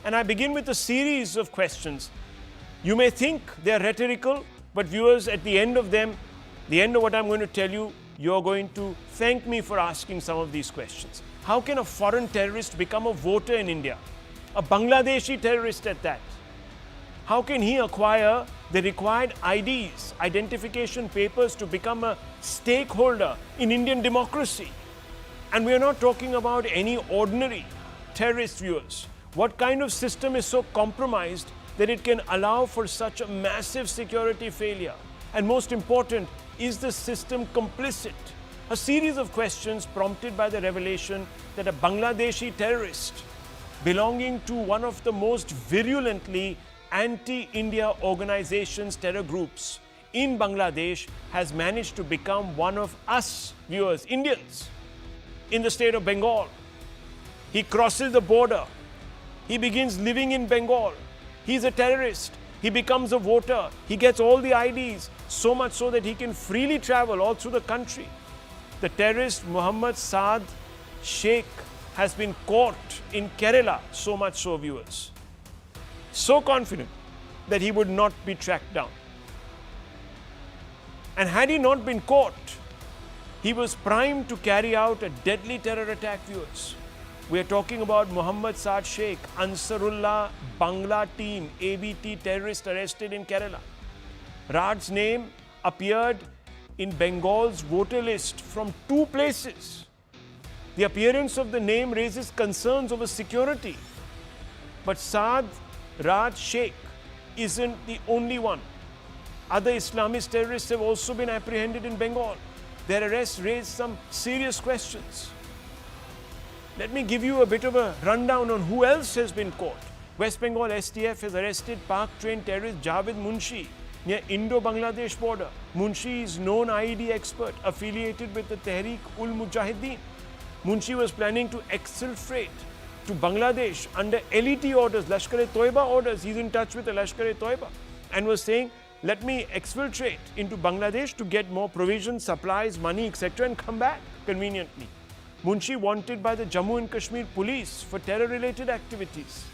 And I begin with a series of questions. You may think they're rhetorical, but viewers, at the end of them, the end of what I'm going to tell you, you're going to thank me for asking some of these questions. How can a foreign terrorist become a voter in India? A Bangladeshi terrorist at that. How can he acquire the required IDs, identification papers, to become a stakeholder in Indian democracy? And we are not talking about any ordinary terrorist, viewers. What kind of system is so compromised that it can allow for such a massive security failure? And most important, is the system complicit? A series of questions prompted by the revelation that a Bangladeshi terrorist belonging to one of the most virulently anti-India organizations, terror groups in Bangladesh, has managed to become one of us, viewers, Indians, in the state of Bengal. He crosses the border. He begins living in Bengal. He's a terrorist. He becomes a voter. He gets all the IDs, so much so that he can freely travel all through the country. The terrorist Muhammad Saad Sheikh has been caught in Kerala, so much so, viewers. So confident that he would not be tracked down. And had he not been caught, he was primed to carry out a deadly terror attack, viewers. We are talking about Muhammad Saad Sheikh, Ansarullah Bangla team, ABT terrorist arrested in Kerala. Raad's name appeared in Bengal's voter list from 2 places. The appearance of the name raises concerns over security. But Saad Raad Sheikh isn't the only one. Other Islamist terrorists have also been apprehended in Bengal. Their arrests raise some serious questions. Let me give you a bit of a rundown on who else has been caught. West Bengal STF has arrested Pak-trained terrorist Javed Munshi near Indo-Bangladesh border. Munshi is known IED expert affiliated with the Tehreek-ul-Mujahideen. Munshi was planning to exfiltrate to Bangladesh under LET orders, Lashkar-e-Toiba orders. He's in touch with the Lashkar-e-Toiba and was saying, let me exfiltrate into Bangladesh to get more provisions, supplies, money, etc. and come back conveniently. Munshi wanted by the Jammu and Kashmir police for terror-related activities.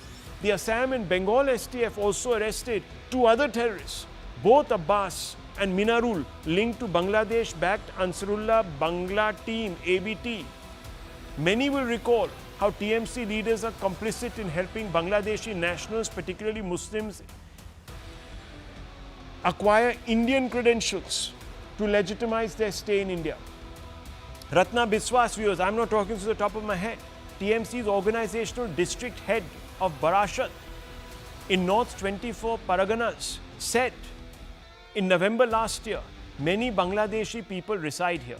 The Assam and Bengal STF also arrested 2 other terrorists, both Abbas and Minarul, linked to Bangladesh-backed Ansarullah Bangla team, ABT. Many will recall how TMC leaders are complicit in helping Bangladeshi nationals, particularly Muslims, acquire Indian credentials to legitimize their stay in India. Ratna Biswas, viewers, I'm not talking to the top of my head. TMC's organizational district head of Barashat in North 24 Paraganas said in November last year, many Bangladeshi people reside here.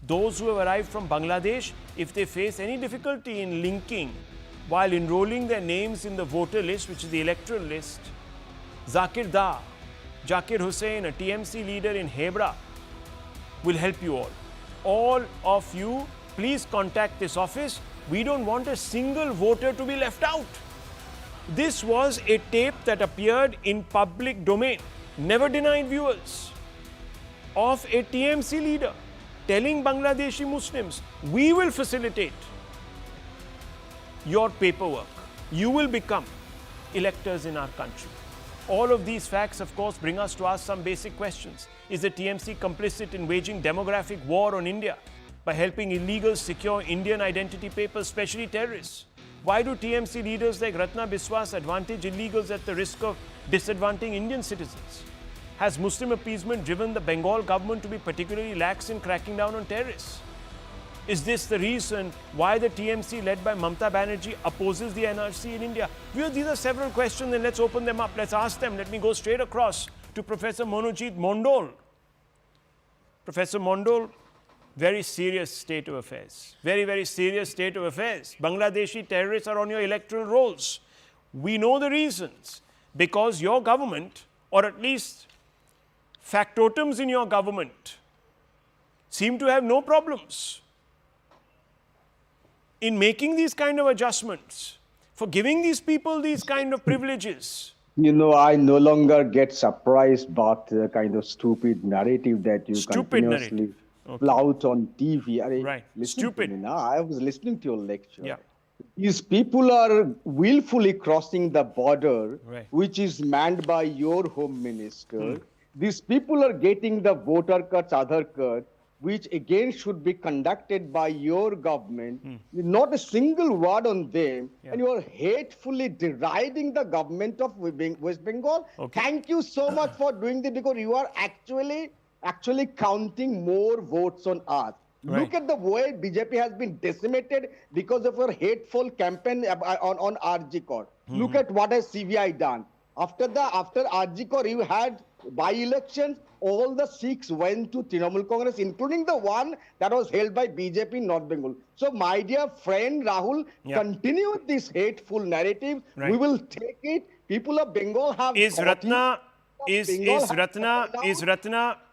Those who have arrived from Bangladesh, if they face any difficulty in linking while enrolling their names in the voter list, which is the electoral list, Zakir Da, Zakir Hussain, a TMC leader in Hebra, will help you all. All of you, please contact this office. We don't want a single voter to be left out. This was a tape that appeared in public domain, never denied, viewers, of a TMC leader telling Bangladeshi Muslims, we will facilitate your paperwork. You will become electors in our country. All of these facts, of course, bring us to ask some basic questions. Is the TMC complicit in waging demographic war on India by helping illegals secure Indian identity papers, especially terrorists? Why do TMC leaders like Ratna Biswas advantage illegals at the risk of disadvantaging Indian citizens? Has Muslim appeasement driven the Bengal government to be particularly lax in cracking down on terrorists? Is this the reason why the TMC led by Mamata Banerjee opposes the NRC in India? These are several questions, and let's open them up. Let's ask them. Let me go straight across to Professor Monojit Mondol. Professor Mondol, very serious state of affairs. Very, very serious state of affairs. Bangladeshi terrorists are on your electoral rolls. We know the reasons. Because your government, or at least factotums in your government, seem to have no problems in making these kind of adjustments, for giving these people these kind of privileges. You know, I no longer get surprised by the kind of stupid narrative that you continuously flout on TV. Right. Stupid. I was listening to your lecture. Yeah. These people are willfully crossing the border, Right. which is manned by your home minister. These people are getting the voter cards, Aadhaar card, which again should be conducted by your government. Not a single word on them, Yeah. and you are hatefully deriding the government of West Bengal. Okay. Thank you so much for doing this, because you are actually counting more votes on us. Right. Look at the way BJP has been decimated because of your hateful campaign on RG Kor. Look at what has CBI done. After RG Kor, you had by-elections. All the Sikhs went to Trinamool Congress, including the one that was held by BJP in North Bengal. So, my dear friend Rahul, Yeah. continue this hateful narrative. Right. We will take it. People of Bengal have Is got Ratna it.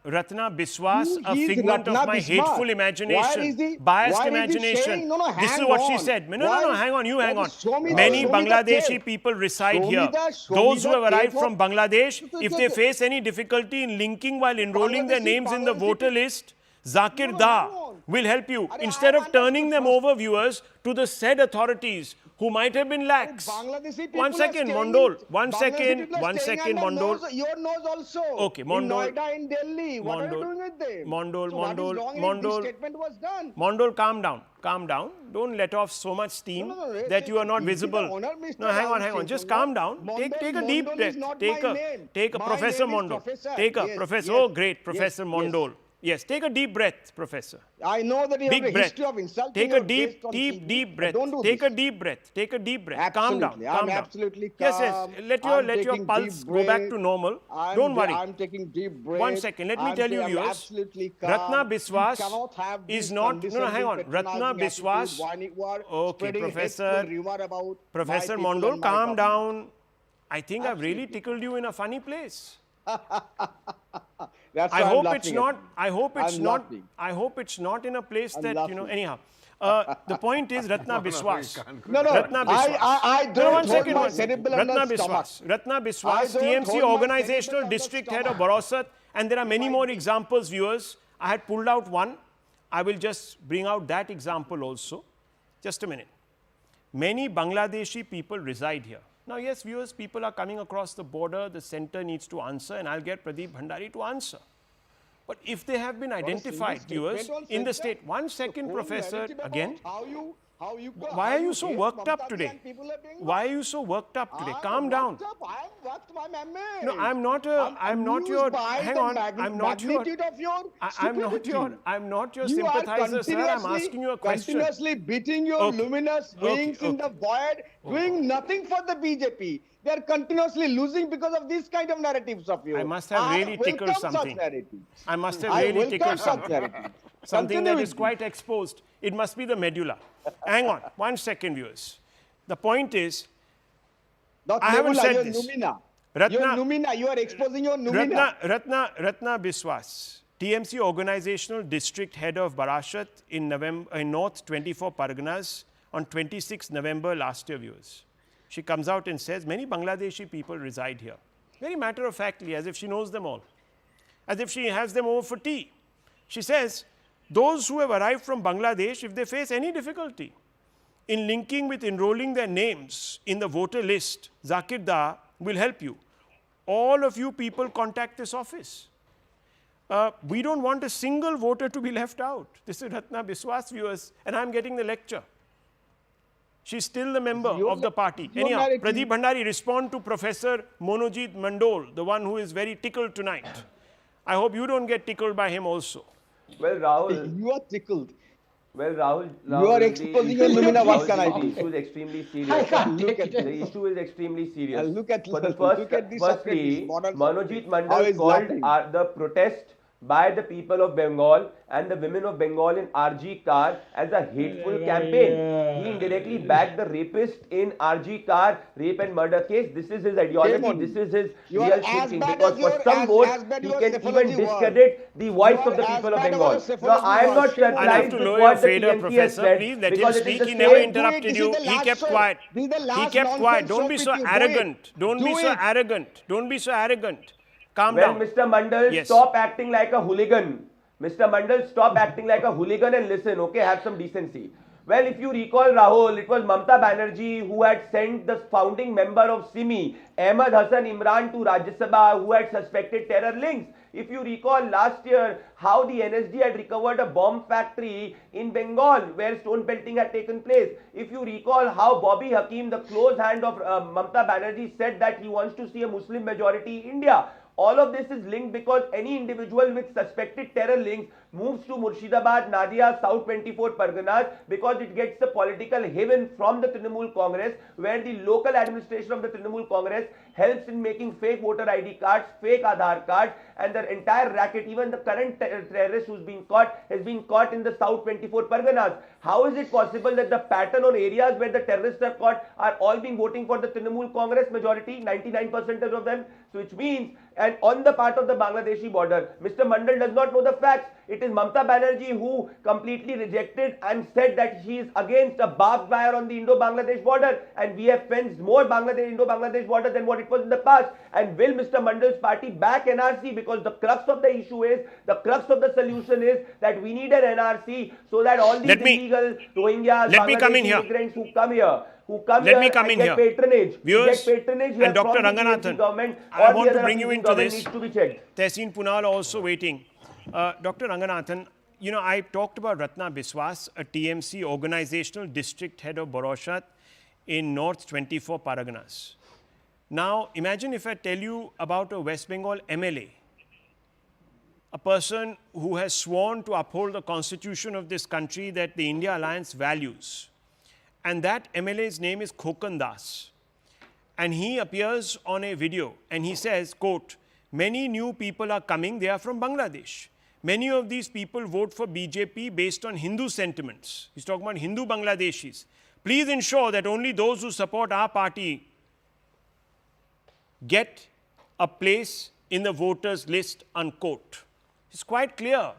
Ratna Biswas a Who is figment Ratna of my Biswas? hateful Why imagination, is he- biased why is he imagination? saying- No, This is hang what she on. said. No, Why- hang on, you hang on. Show me Many the Bangladeshi tape. people reside Show me here. show Those me who the have arrived tape from of- Bangladesh, if they face any difficulty in linking while enrolling their names in the voter list, Zakir Da hang on. will help you. Arey, Instead I of turning understood them first. over, viewers, to the said authorities who might have been lax. Bangladeshi people One are second, staying Mondol. in- One Bangladeshi second, people are one staying second, under Mondol. your nose also. Okay, Mondol. In Noida, in Delhi. What are you Mondol. doing with them? Mondol, So what is Mondol, wrong if Mondol. this statement was done? Mondol, calm down. Calm down. Don't let off so much steam No, that you are not give me the visible. honor, Mr. No, hang on, Rahul hang on. Singh. Just calm down. Mondol- Take a deep Mondol is breath. not Take my a name. take a My Professor name is Mondol. Professor. Take a Yes, Professor. yes, Oh, great, Professor yes. Mondol. Yes, take a deep breath, Professor. I know that you Big have a breath. history of insulting Take a your deep, guests on deep, TV, deep but breath. Don't do Take this. a deep breath. Take a deep breath. Calm down. Absolutely. Calm I'm down. absolutely Yes, calm. Let I'm your taking pulse deep go back to breath. normal. Don't worry. I'm taking deep breath. One second, let me tell you, I'm viewers. absolutely calm. Ratna You Biswas cannot have is this not. No, hang on. condescending, Ratna patronizing Biswas. attitude when you are Okay, spreading Professor. hateful rumor about Professor my people Mondol, and my calm government. down. I think I've really tickled you in a funny place. That's I why I'm hope laughing it's at not. you. I hope it's I'm not. laughing. I hope it's not in a place I'm that laughing. Anyhow, the point is Ratna Biswas. No, Ratna Biswas. I No, don't one hold second, my one second. cerebral Ratna under stomach. Biswas. Ratna I Biswas, don't TMC hold my organizational cerebral under district head of stomach. Barosat, and there are many more examples, viewers. I had pulled out one. I will just bring out that example also. Just a minute. Many Bangladeshi people reside here. Now, yes, viewers, people are coming across the border. The center needs to answer, and I'll get Pradeep Bhandari to answer. But if they have been identified, viewers, in the state, one second, Professor, again. Why are you so worked up today? Why are you so worked up today? Calm down. No, I'm not your, hang on, I'm not your, I'm not your sympathizer, sir. I'm asking you a question. Continuously beating your Okay. luminous wings in the void, doing nothing for the BJP. They are continuously losing because of this kind of narratives of yours. I must have really tickled welcome something. Such narratives. I must have I really welcome tickled such something. narratives. Something Continue that with is quite exposed. It must be the medulla. Hang on, 1 second, viewers. The point is, Not I haven't Nebula, said you're this. Numina. Ratna- You're Numina. You are exposing your Numina. Ratna Biswas, TMC organizational district head of Barashat in North 24 Parganas on 26 November last year, viewers. She comes out and says, many Bangladeshi people reside here. Very matter-of-factly, as if she knows them all. As if she has them over for tea. She says, those who have arrived from Bangladesh, if they face any difficulty in linking with enrolling their names in the voter list, Zakir Da will help you. All of you people contact this office. We don't want a single voter to be left out. This is Ratna Biswas, viewers, and I'm getting the lecture. She's still the member of the party. Anyhow, Pradeep Bhandari, respond to Professor Monojit Mandol, the one who is very tickled tonight. I hope you don't get tickled by him also. Well, Rahul, You are tickled. well, Rahul, You are exposing your Lumina. What can I The do? issue is extremely serious. The issue is extremely serious. Look at For the look at this firstly, modern Manojit How Mandal he's called laughing. the protest by the people of Bengal and the women of Bengal in RG Car as a hateful campaign. He indirectly backed the rapist in RG Car rape and murder case. This is his ideology. This is his You are real as thinking. bad Because as for your- some as votes, bad he your can even cephalogy was. discredit the voice You of the are people as of bad Bengal. as your Now, I am not cephalogy was. I'll have trying to to lower support your the fader, TMC has Professor. said Please let him because it is speak. the He never same- interrupted This is you. the He last kept show. quiet. This is the He last kept quiet. nonsense Don't be show so with you. Do arrogant. it. Don't be Do so it. arrogant. Don't be so arrogant. Calm Well, down. Mr. Mandal, Yes. stop acting like a hooligan. Mr. Mandal, stop acting like a hooligan and listen, okay? Have some decency. Well, if you recall, Rahul, it was Mamata Banerjee who had sent the founding member of SIMI, Ahmed Hassan Imran, to Rajya Sabha, who had suspected terror links. If you recall last year how the NSD had recovered a bomb factory in Bengal where stone pelting had taken place. If you recall how Bobby Hakim, the close hand of Mamata Banerjee, said that he wants to see a Muslim majority India. All of this is linked because any individual with suspected terror links moves to Murshidabad, Nadia, South 24 Parganas because it gets the political haven from the Trinamool Congress, where the local administration of the Trinamool Congress helps in making fake voter ID cards, fake Adhaar cards, and the entire racket, even the current terrorist who's been caught, has been caught in the South 24 Parganas. How is it possible that the pattern on areas where the terrorists are caught are all being voting for the Trinamool Congress majority, 99% of them? So which means, and on the part of the Bangladeshi border, Mr. Mandal does not know the facts. It is Mamata Banerjee who completely rejected and said that she is against a barbed wire on the Indo-Bangladesh border, and we have fenced more Indo-Bangladesh border than what it was in the past. And will Mr. Mandal's party back NRC? Because the crux of the issue is, the crux of the solution is that we need an NRC so that all these illegal Rohingyas, Bangladeshi immigrants who come here, get patronage. Viewers, get patronage and Dr. from the Ranganathan, government, I want to bring you into needs this. to be checked. Tehseen Punal also waiting. Dr. Ranganathan, you know, I talked about Ratna Biswas, a TMC organizational district head of Boroshat in North 24 Paraganas. Now, imagine if I tell you about a West Bengal MLA, a person who has sworn to uphold the constitution of this country that the India Alliance values. And that MLA's name is Khokan Das. And he appears on a video and he says, quote, "Many new people are coming, they are from Bangladesh. Many of these people vote for BJP based on Hindu sentiments." He's talking about Hindu Bangladeshis. "Please ensure that only those who support our party get a place in the voters list," unquote. It's quite clear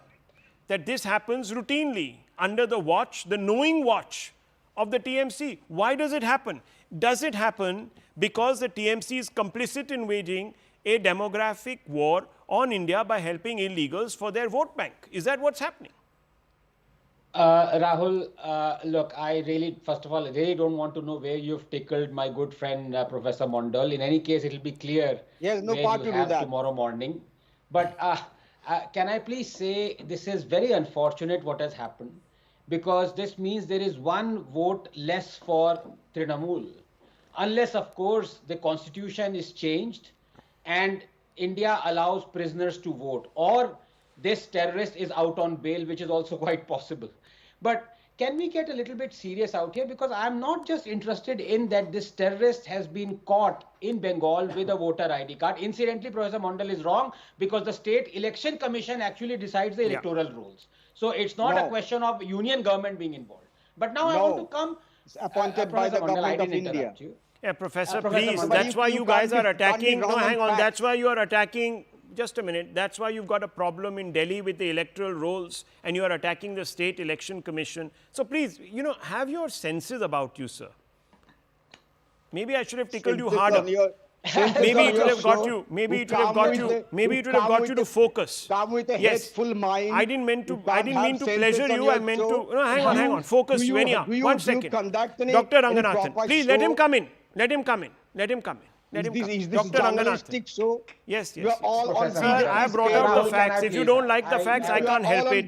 that this happens routinely under the watch, the knowing watch of the TMC. Why does it happen? Does it happen because the TMC is complicit in waging a demographic war on India by helping illegals for their vote bank? Is that what's happening? Rahul, look, first of all, I really don't want to know where you've tickled my good friend, Professor Mondal. In any case, it'll be clear Yes, no where part you to do have that. tomorrow morning. But can I please say this is very unfortunate what has happened, because this means there is one vote less for Trinamool. Unless, of course, the constitution is changed and India allows prisoners to vote, or this terrorist is out on bail, which is also quite possible. But can we get a little bit serious out here? Because I'm not just interested in that this terrorist has been caught in Bengal with a voter ID card. Incidentally, Professor Mondal is wrong, because the State Election Commission actually decides the electoral rules. So it's not a question of union government being involved. But now I want to come... It's appointed by the government of India. Yeah, Professor, Professor please, Mondal, that's why you guys are attacking. No, hang on, facts. that's why you are attacking. Just a minute. That's why you've got a problem in Delhi with the electoral rolls and you are attacking the State Election Commission. So please, you know, have your senses about you, sir. Maybe I should have tickled you harder. Maybe it would have got you. Maybe it would have got you. Maybe it would have got you to focus. Come with a hateful mind. I didn't mean to pleasure you. I meant to. No, hang on. Focus you anyhow. 1 second. Dr. Ranganathan, please let him come in. Let him come in. Let him come in. Let him come. Is this Dr. Ranganathan. show? Yes. You are all on Sir, I have brought out the facts. If you don't like the facts, I can't help it.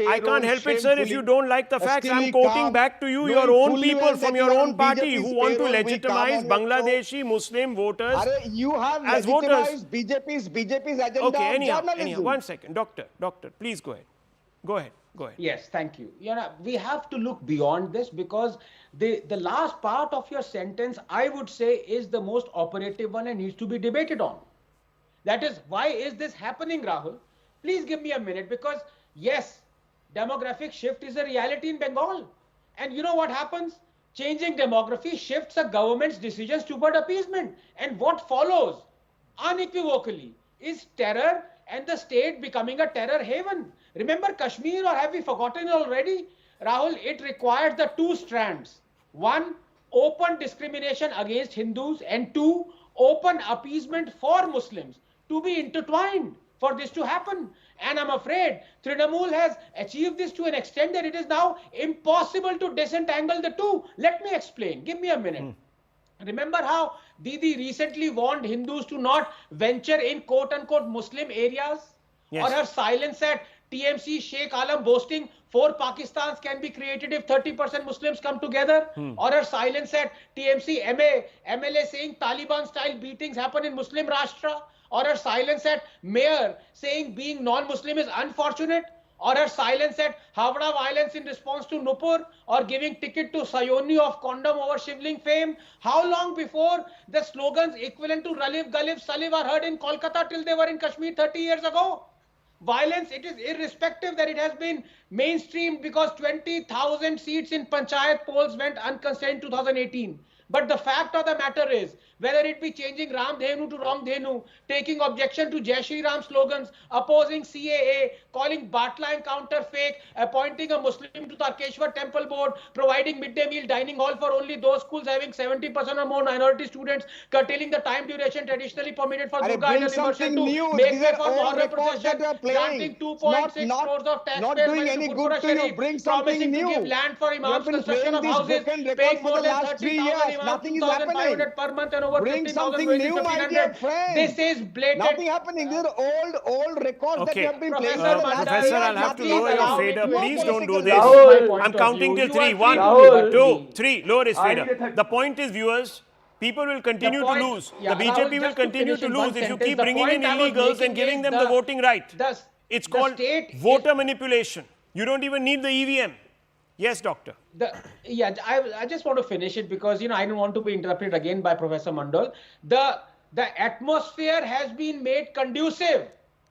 I can't help it, sir. If you don't like the facts, I'm quoting back to you your own people from your own party who want to legitimize Bangladeshi Muslim voters you have as voters. legitimized BJP's agenda Okay, of journalism. 1 second. Doctor, please go ahead. Go ahead. Yes, thank you. You know, we have to look beyond this, because the last part of your sentence, I would say, is the most operative one and needs to be debated on. That is, why is this happening, Rahul? Please give me a minute, because yes, demographic shift is a reality in Bengal. And you know what happens? Changing demography shifts a government's decisions toward appeasement. And what follows unequivocally is terror and the state becoming a terror haven. Remember Kashmir, or have we forgotten already? Rahul, it required the two strands. One, open discrimination against Hindus, and two, open appeasement for Muslims to be intertwined. for this to happen. And I'm afraid Trinamool has achieved this to an extent that it is now impossible to disentangle the two. Let me explain. Give me a minute. Remember how Didi recently warned Hindus to not venture in quote-unquote Muslim areas? Yes. Or her silence at TMC Sheikh Alam boasting 4 Pakistans can be created if 30% Muslims come together? Or her silence at TMC MLA saying Taliban-style beatings happen in Muslim Rashtra? Or her silence at Mayor saying being non-Muslim is unfortunate? Or her silence at Havda violence in response to Nupur, or giving ticket to Sayoni of condom over Shivling fame? How long before the slogans equivalent to Ralif, Galif, Salif are heard in Kolkata till they were in Kashmir 30 years ago? Violence, it is irrespective that it has been mainstreamed because 20,000 seats in Panchayat polls went uncontested in 2018. But the fact of the matter is, whether it be changing Ram Dhenu to Wrong Dhenu, taking objection to Jai Shri Ram slogans, opposing CAA, calling Batla encounter fake, appointing a Muslim to Tarkeshwar Temple Board, providing midday meal dining hall for only those schools having 70% or more minority students, curtailing the time duration traditionally permitted for Durga Idol immersion to make way for Muharram procession, granting 2.6 crores of taxpayers money to Gurpura Sharif, promising to give land for imams, construction of houses, paying more than 30,000 imams, 2,500 per month and over 15,000 wages, 1,500. This is blatant. Nothing happening. These are old records that Okay. have been playing. Professor for the last Mandal, 3 Professor, years. I'll have to Nothing lower is your happening. fader. No Please don't do political this. Rahul, I'm counting till 3. You are 1, Rahul. 2, 3. Lower his I need fader. a The point is, viewers, people will continue point- to lose. yeah, The BJP Rahul, will just to continue finish to in one lose if you sentence, keep the bringing in point I was illegals making and giving is them the voting right. It's the called state voter is- manipulation. You don't even need the EVM. Yes, doctor. I just want to finish it because I don't want to be interrupted again by Professor Mandal. The atmosphere has been made conducive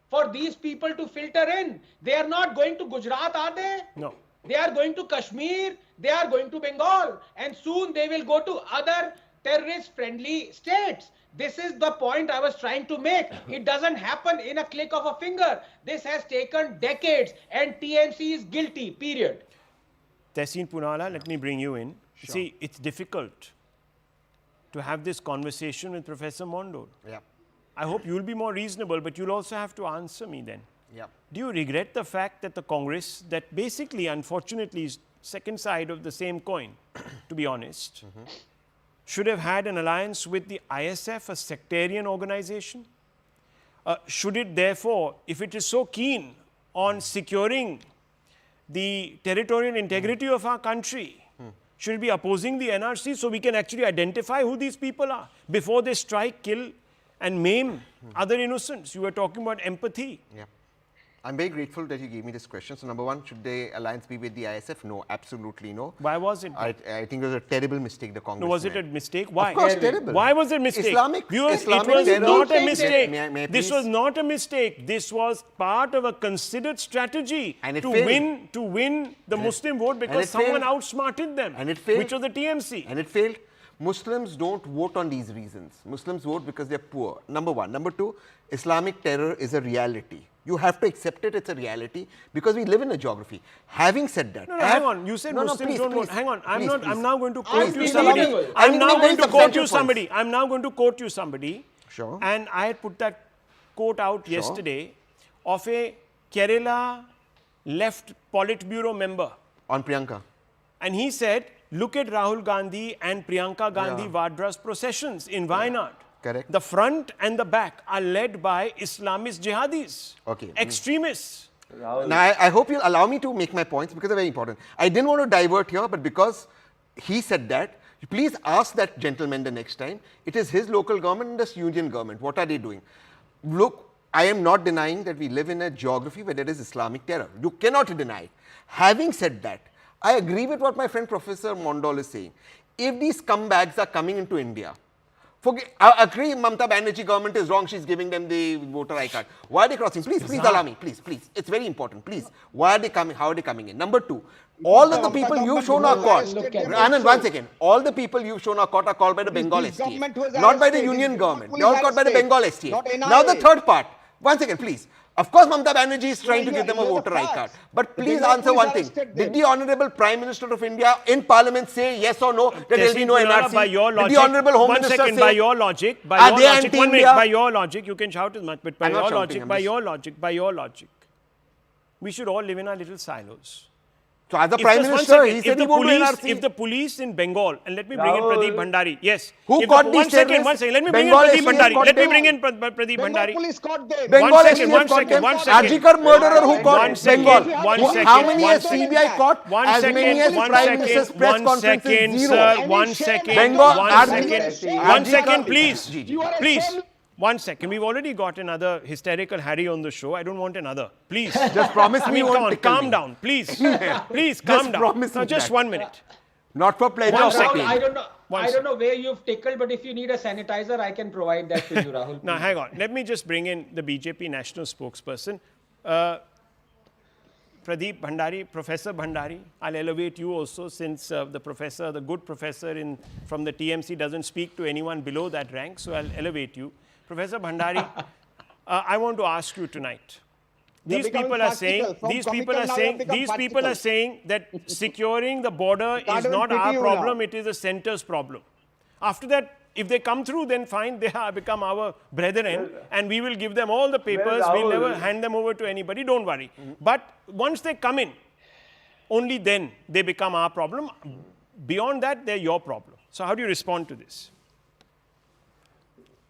for these people to filter in. They are not going to Gujarat, are they? No. They are going to Kashmir, they are going to Bengal, and soon they will go to other terrorist-friendly states. This is the point I was trying to make. It doesn't happen in a click of a finger. This has taken decades, and TMC is guilty, period. Tehseen Poonawalla, let me bring you in. See, it's difficult to have this conversation with Professor Mondol. Yeah. I hope you'll be more reasonable, but you'll also have to answer me then. Yeah. Do you regret the fact that the Congress, that basically, unfortunately, is second side of the same coin, to be honest, should have had an alliance with the ISF, a sectarian organization? Should it therefore, if it is so keen on securing the territorial integrity of our country, should it be opposing the NRC so we can actually identify who these people are before they strike, kill, and maim other innocents? You were talking about empathy. Yeah. I'm very grateful that you gave me this question. So, number one, should the alliance be with the ISF? No, absolutely no. Why was it? I think it was a terrible mistake the Congress No, was it a made. mistake? Why? Of course, terrible. Why was it a mistake? Viewers, Islamic it was terror. not a May I- mistake. may I This please? was not a mistake. This was part of a considered strategy And it to failed. win the Muslim vote because it someone failed. outsmarted them, And it failed. which was the TMC. And it failed. Muslims don't vote on these reasons. Muslims vote because they're poor. Number one. Number two, Islamic terror is a reality. You have to accept it, it's a reality because we live in a geography. Having said that, No, hang on. You said Muslims please, don't vote. please, Hang on. I'm please, not. please. I'm now going to quote you please, somebody. please. I'm now make going very to quote you substantial somebody. I'm now going to quote you somebody. Sure. And I had put that quote out yesterday of a Kerala left Politburo member. On Priyanka. And he said, look at Rahul Gandhi and Priyanka Gandhi Yeah. Vadra's processions in Wayanad. Correct. The front and the back are led by Islamist jihadis, Okay. extremists. Rahul. Now, I hope you'll allow me to make my points because they're very important. I didn't want to divert here, but because he said that, please ask that gentleman the next time. It is his local government and this union government. What are they doing? Look, I am not denying that we live in a geography where there is Islamic terror. You cannot deny it. Having said that, I agree with what my friend Professor Mondal is saying. If these scumbags are coming into India, I agree Mamata Banerjee government is wrong, she's giving them the voter ID card. Why are they crossing? Please allow me, please. It's very important, please. Why are they coming? How are they coming in? Number two, all of the people you've shown are caught. Anand, 1 second. All the people you've shown are caught are called by the Bengal This STA, government was not by the arrested. union This government. police They're all caught by the arrested, Bengal STA. not NIA. Now the third part. 1 second, please. Of course, Mamata Banerjee is trying to Yeah, give them a yeah, the voter ID card. facts. But The please Bengal answer police one thing. arrested Did them. the Honorable Prime Minister of India in Parliament say yes or no that there will be no Testing Punara, NRC? by your Did logic, the Honorable Home one Minister second, say, by your logic, are they anti-India? 1 minute, by your logic, you can shout as much, but by I'm not your shouting, logic, I'm by just- your logic, we should all live in our little silos. So as the If Prime just one Minister, second, he if said the he won't do police, NRC. if the police in Bengal, and let me bring in Rahul. Pradeep Bhandari. Yes. Who If caught the, these one second, terrorists? let me bring in Bengal Pradeep STF Bhandari. caught Let me them. bring in Pradeep Bengal Bhandari. police caught them. Bengal One second, STF one caught second, them. one second. Arjikar murderer who One caught second, Bengal. one How second, many one has second. CBI caught? One As second, many as one Prime second, Minister's press one conference second, is zero. sir, Any one shame, second, Bengal, one Arjikar- second, one second, Arjikar- please, You are a please. shame. One second. We've already got another hysterical Harry on the show. I don't want another. Please. Just promise I me mean, you come won't on, tickle calm me. down, please. Please, calm down. promise Now, me just that. 1 minute. Not for pleasure One of second. pain. I don't know. One I don't know where you've tickled, but if you need a sanitizer, I can provide that to you, Rahul. Now, please. hang on. Let me just bring in the BJP national spokesperson. Pradeep Bhandari, Professor Bhandari. I'll elevate you also, since the professor, the good professor from the TMC doesn't speak to anyone below that rank, so I'll elevate you. Professor Bhandari, I want to ask you tonight. You're These becoming people are saying, practical. From these people comical are now saying, you've become these people are practical. saying that securing the border Can't is even not pity our you problem, now. it is the center's problem. After that, if they come through, then fine, they have become our brethren, and we will give them all the papers. We'll Rahul. never hand them over to anybody, don't worry. But once they come in, only then they become our problem. Beyond that, they're your problem. So how do you respond to this?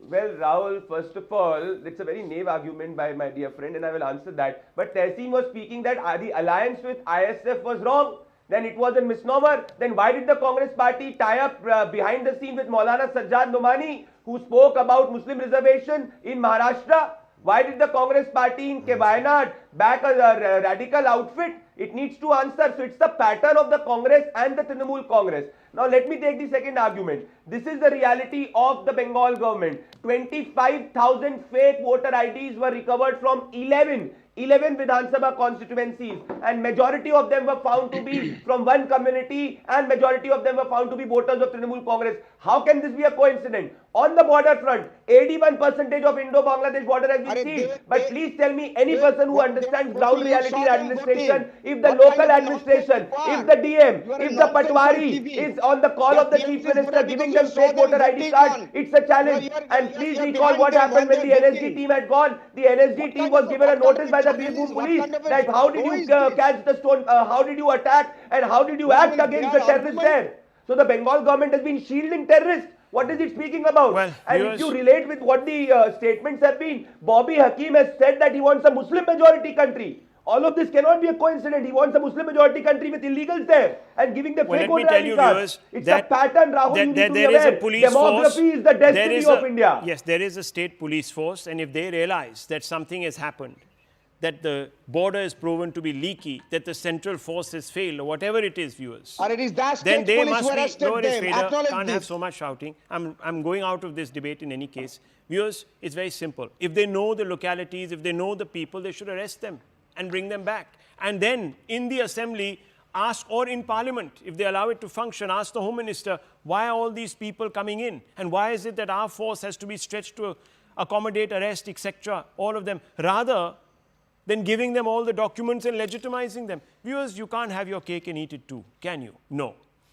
Well, Rahul, first of all, it's a very naive argument by my dear friend, and I will answer that. But Tehseen was speaking that the alliance with ISF was wrong. Then it was a misnomer. Then why did the Congress party tie up behind the scene with Maulana Sajjad Nomani, who spoke about Muslim reservation in Maharashtra? Why did the Congress party in Wayanad back a radical outfit? It needs to answer. So it's the pattern of the Congress and the Trinamool Congress. Now let me take the second argument. This is the reality of the Bengal government. 25,000 fake voter IDs were recovered from 11 Vidhan Sabha constituencies, and majority of them were found to be from one community, and majority of them were found to be voters of Trinamool Congress. How can this be a coincidence? On the border front, 81% of Indo-Bangladesh border has been sealed. But please tell me any person who understands ground reality in administration, if the local administration, if the DM, if the Patwari is on the call of the Chief Minister giving them fake voter ID cards, it's a challenge. And please recall what happened when the NSG team had gone. The NSG team was given a notice by the Birbhum police that how did you catch the stone, how did you attack, and how did you act against the terrorists there? So the Bengal government has been shielding terrorists. What is it speaking about? Well, and if you relate with what the statements have been, Bobby Hakim has said that he wants a Muslim majority country. All of this cannot be a coincidence. He wants a Muslim majority country with illegals there and giving them Well, fake let me voter tell ID you, cards. viewers, It's that- a pattern, Rahul. that You need there to be there is a aware. police force. Demography is the There destiny is of India. Yes, there is a state police force, and if they realize that something has happened, that the border is proven to be leaky, that the central force has failed, or whatever it is, viewers, Or it is that then state they police must who be. arrested No, it is them. Fader. Acknowledge Can't have this. so much shouting. I'm going out of this debate in any case. Viewers, it's very simple. If they know the localities, if they know the people, they should arrest them and bring them back. And then in the assembly, ask, or in parliament, if they allow it to function, ask the Home Minister, why are all these people coming in? And why is it that our force has to be stretched to accommodate arrest, etc., all of them, rather than giving them all the documents and legitimizing them? Viewers, you can't have your cake and eat it too, can you? No.